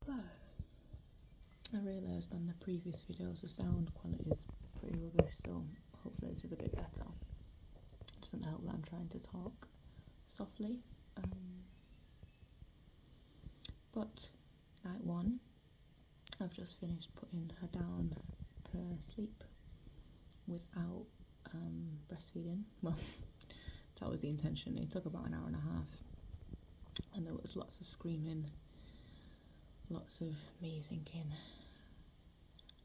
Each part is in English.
I realised on the previous videos the sound quality is pretty rubbish, so hopefully this is a bit better. It doesn't help that I'm trying to talk softly. But night one, I've just finished putting her down to sleep without breastfeeding. Well, that was the intention. It took about an hour and a half, and there was lots of screaming, lots of me thinking,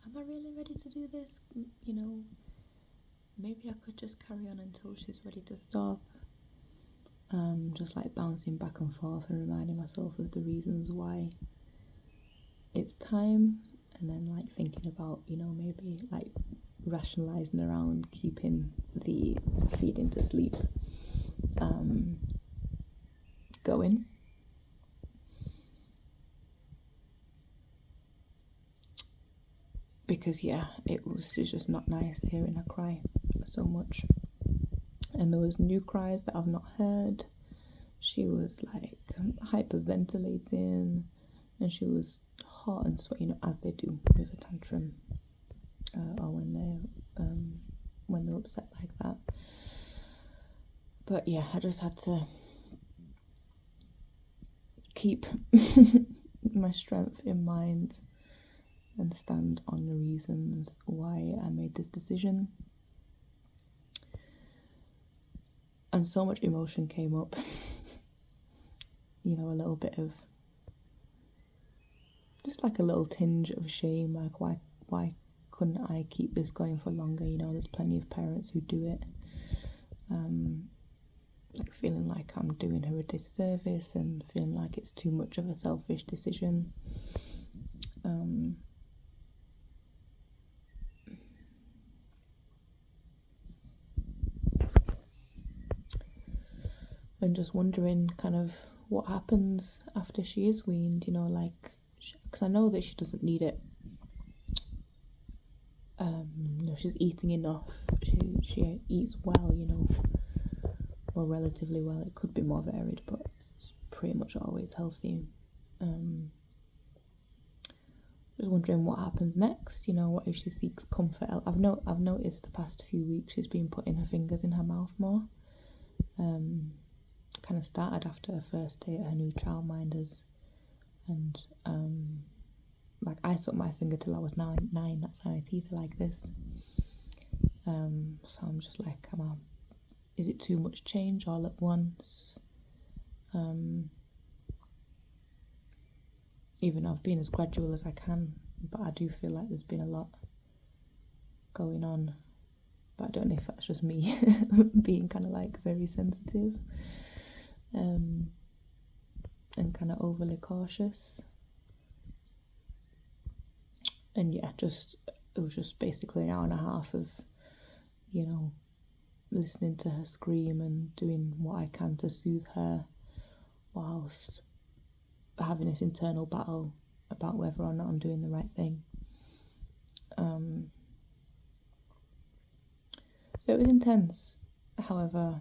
am I really ready to do this? You know, maybe I could just carry on until she's ready to stop. Just like bouncing back and forth and reminding myself of the reasons why it's time, and then like thinking about, you know, maybe like rationalizing around keeping the feeding to sleep going. Because yeah, it's just not nice hearing her cry so much. And there was new cries that I've not heard. She was like hyperventilating, and she was hot and sweaty, you know, as they do with a tantrum, or when they're upset like that. But yeah, I just had to keep my strength in mind and stand on the reasons why I made this decision. And so much emotion came up. You know, a little bit of, just like a little tinge of shame, like why couldn't I keep this going for longer? You know, there's plenty of parents who do it. Like feeling like I'm doing her a disservice and feeling like it's too much of a selfish decision. And just wondering kind of what happens after she is weaned, you know, like, because I know that she doesn't need it. You know, she's eating enough. She eats well, you know, well, relatively well. It could be more varied, but it's pretty much always healthy. Just wondering what happens next. You know, what if she seeks comfort? I've noticed the past few weeks she's been putting her fingers in her mouth more. Kind of started after her first day at her new childminders, and like I sucked my finger till I was 9. That's how my teeth are like this. So I'm just like, is it too much change all at once? Even though I've been as gradual as I can, but I do feel like there's been a lot going on. But I don't know if that's just me being kind of like very sensitive, and kind of overly cautious. And yeah, it was just basically an hour and a half of, you know, listening to her scream and doing what I can to soothe her, whilst having this internal battle about whether or not I'm doing the right thing. So it was intense. However,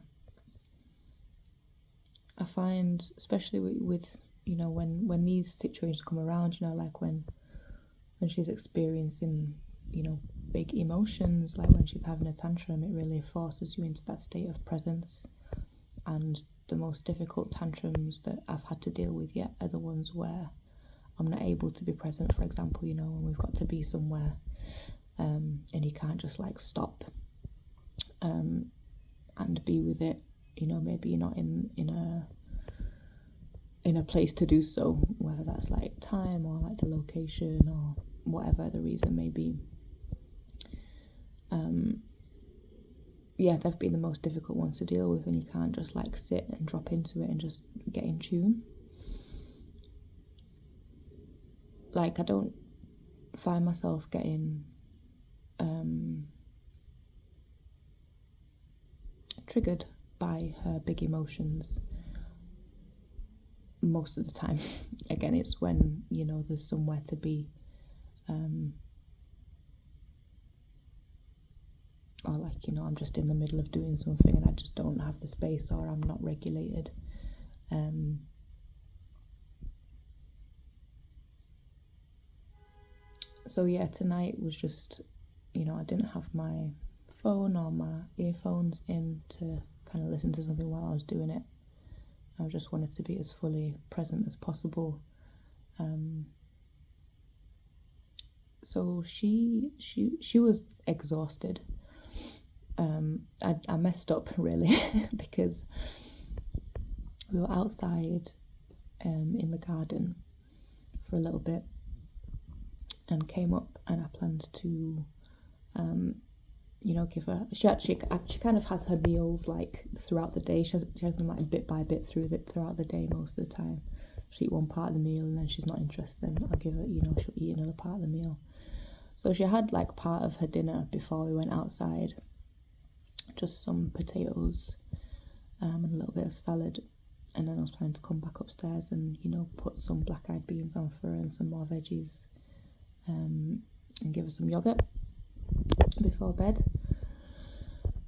I find, especially with you know, when these situations come around, you know, like when she's experiencing, you know, big emotions, like when she's having a tantrum, it really forces you into that state of presence. And the most difficult tantrums that I've had to deal with yet are the ones where I'm not able to be present. For example, you know, when we've got to be somewhere, and you can't just like stop and be with it. You know, maybe you're not in a place to do so, whether that's like time or like the location or whatever the reason may be. Yeah, they've been the most difficult ones to deal with, and you can't just like sit and drop into it and just get in tune. Like, I don't find myself getting triggered by her big emotions most of the time. Again, it's when, you know, there's somewhere to be, or like, you know, I'm just in the middle of doing something and I just don't have the space, or I'm not regulated. So yeah, tonight was just, I didn't have my phone or my earphones in to kind of listen to something while I was doing it. I just wanted to be as fully present as possible. So she was exhausted. I messed up really because we were outside in the garden for a little bit and came up, and I planned to give her, she kind of has her meals like throughout the day. She has them like bit by bit throughout the day most of the time. She'll eat one part of the meal, and then she's not interested, and I'll give her, she'll eat another part of the meal. So she had like part of her dinner before we went outside, just some potatoes and a little bit of salad. And then I was planning to come back upstairs and, put some black-eyed beans on for her and some more veggies, and give her some yogurt before bed.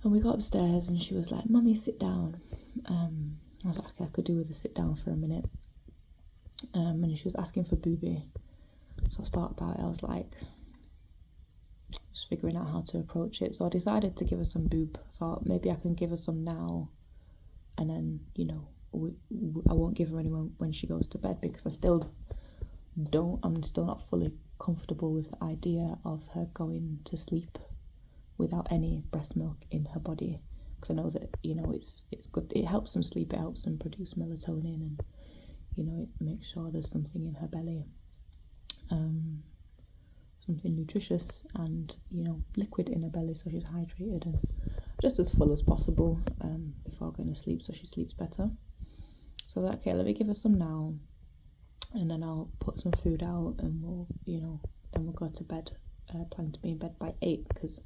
And we got upstairs and she was like, "Mummy, sit down." I was like, okay, I could do with a sit down for a minute. And she was asking for booby. So I thought about it. I was like, just figuring out how to approach it. So I decided to give her some boob. I thought maybe I can give her some now, and then, I won't give her any when she goes to bed, because I'm still not fully comfortable with the idea of her going to sleep without any breast milk in her body, because I know that, it's good. It helps them sleep. It helps them produce melatonin, and, it makes sure there's something in her belly, something nutritious and, liquid in her belly, so she's hydrated and just as full as possible before going to sleep, so she sleeps better. So I was like, okay, let me give her some now, and then I'll put some food out, and we'll go to bed. Plan to be in bed by 8, because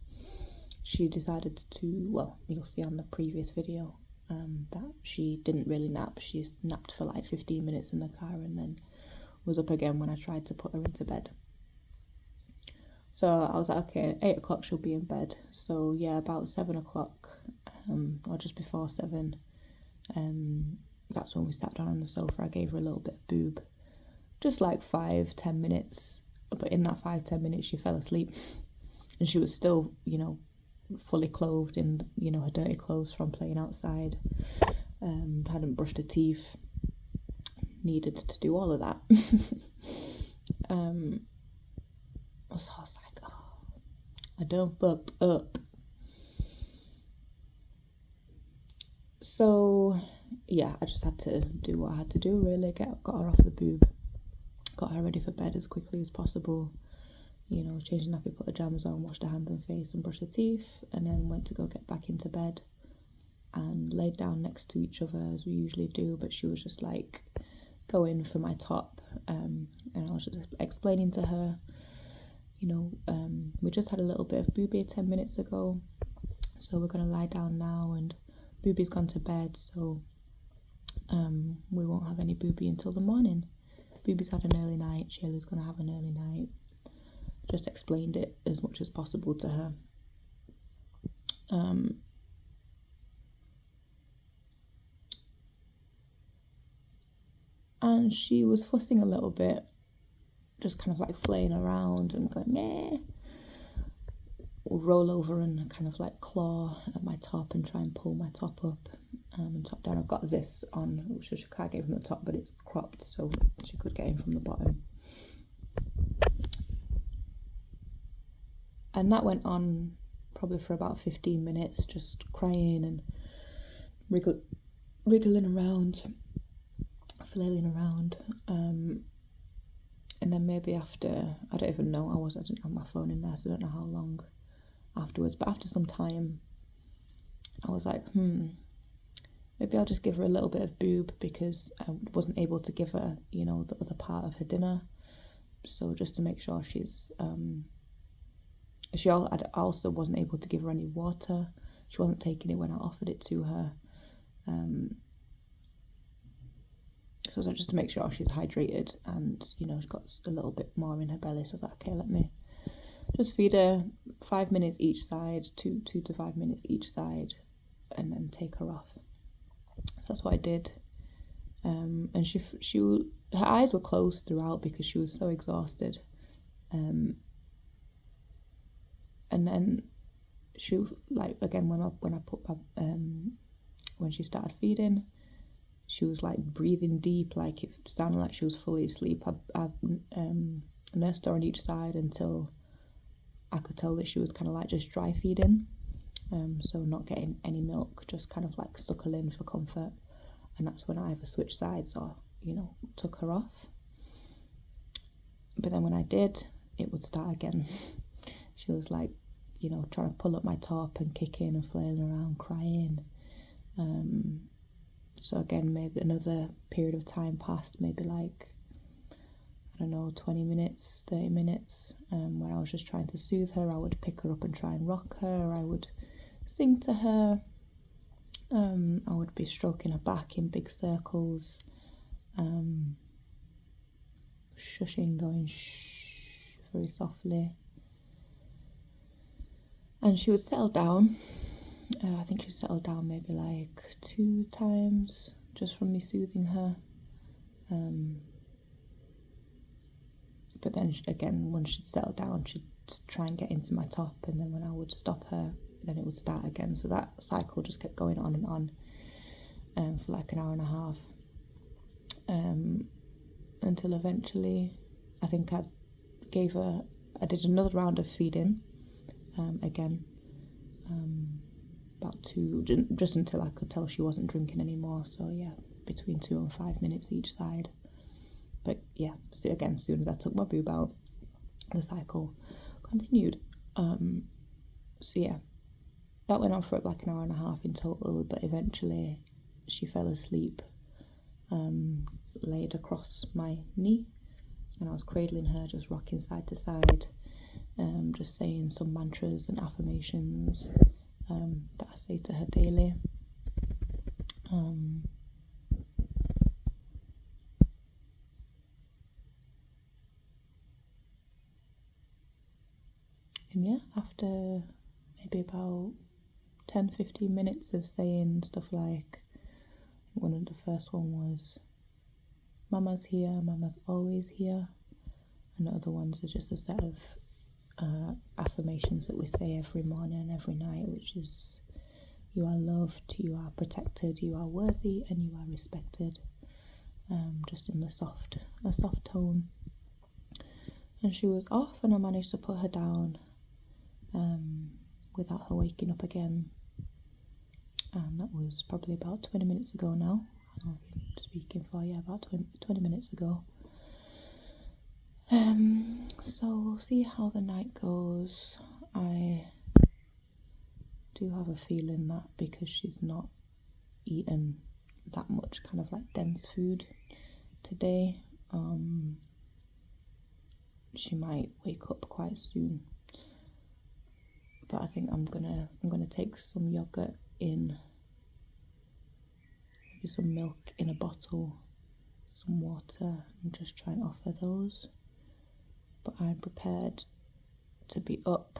she decided to, well, you'll see on the previous video that she didn't really nap. She napped for like 15 minutes in the car and then was up again when I tried to put her into bed. So I was like, okay, 8 o'clock she'll be in bed. So yeah, about 7 o'clock, or just before 7, that's when we sat down on the sofa. I gave her a little bit of boob, just like 5-10 minutes. But in that 5-10 minutes, she fell asleep, and she was still, fully clothed in, her dirty clothes from playing outside. Hadn't brushed her teeth. Needed to do all of that. So I was like, oh, I done fucked up. So yeah, I just had to do what I had to do, really. Got her off the boob, got her ready for bed as quickly as possible. Changed the nappy, put her jammers on, washed her hands and face and brushed her teeth, and then went to go get back into bed and laid down next to each other as we usually do. But she was just like going for my top, and I was just explaining to her, we just had a little bit of booby 10 minutes ago, so we're going to lie down now, and booby's gone to bed, so we won't have any booby until the morning. Booby's had an early night, Shayla's going to have an early night. Just explained it as much as possible to her. And she was fussing a little bit, just kind of like flaying around and going, meh. Roll over and kind of like claw at my top and try and pull my top up and top down. I've got this on, which I can't get from the top, but it's cropped, so she could get in from the bottom. And that went on probably for about 15 minutes, just crying and wriggling around, flailing around. And then maybe after, I don't even know, I didn't have my phone in there, so I don't know how long afterwards, but after some time, I was like, maybe I'll just give her a little bit of boob, because I wasn't able to give her, the other part of her dinner. So just to make sure she's, I also wasn't able to give her any water. She wasn't taking it when I offered it to her. So just to make sure she's hydrated and, she's got a little bit more in her belly. So I was like, okay, let me just feed her 5 minutes each side, 2 to 5 minutes each side, and then take her off. So that's what I did. And her eyes were closed throughout because she was so exhausted. And then she, like, again, when she started feeding, she was like breathing deep, like it sounded like she was fully asleep. I nursed her on each side until I could tell that she was kind of like just dry feeding, so not getting any milk, just kind of like suckling for comfort. And that's when I either switched sides or, took her off. But then when I did, it would start again. She was like, trying to pull up my top and kicking and flailing around, crying. So again, maybe another period of time passed, maybe like, I don't know, 20 minutes, 30 minutes, where I was just trying to soothe her. I would pick her up and try and rock her. I would sing to her. I would be stroking her back in big circles, shushing, going shh very softly. And she would settle down. I think she settled down maybe like 2 times just from me soothing her. But then again, when she'd settle down, she'd try and get into my top, and then when I would stop her, then it would start again. So that cycle just kept going on and on for like an hour and a half, until eventually I think I did another round of feeding again, about 2, just until I could tell she wasn't drinking anymore. So yeah, between 2 and 5 minutes each side. But yeah, so again, as soon as I took my boob out, the cycle continued. So yeah, that went on for like an hour and a half in total, but eventually she fell asleep, laid across my knee, and I was cradling her, just rocking side to side, just saying some mantras and affirmations that I say to her daily. And yeah, after maybe about 10-15 minutes of saying stuff like, one of the first one was, Mama's here, Mama's always here. And the other ones are just a set of affirmations that we say every morning and every night, which is, you are loved, you are protected, you are worthy, and you are respected. Just in a soft tone. And she was off, and I managed to put her down without her waking up again. And that was probably about 20 minutes ago now. I've been speaking for, about 20 minutes ago. So we'll see how the night goes. I do have a feeling that because she's not eaten that much kind of like dense food today, she might wake up quite soon. But I think I'm gonna take some yogurt in, maybe some milk in a bottle, some water, and just try and offer those. But I'm prepared to be up,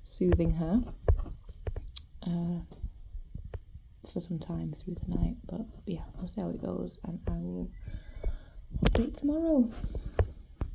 soothing her for some time through the night. But yeah, we'll see how it goes, and I will update tomorrow.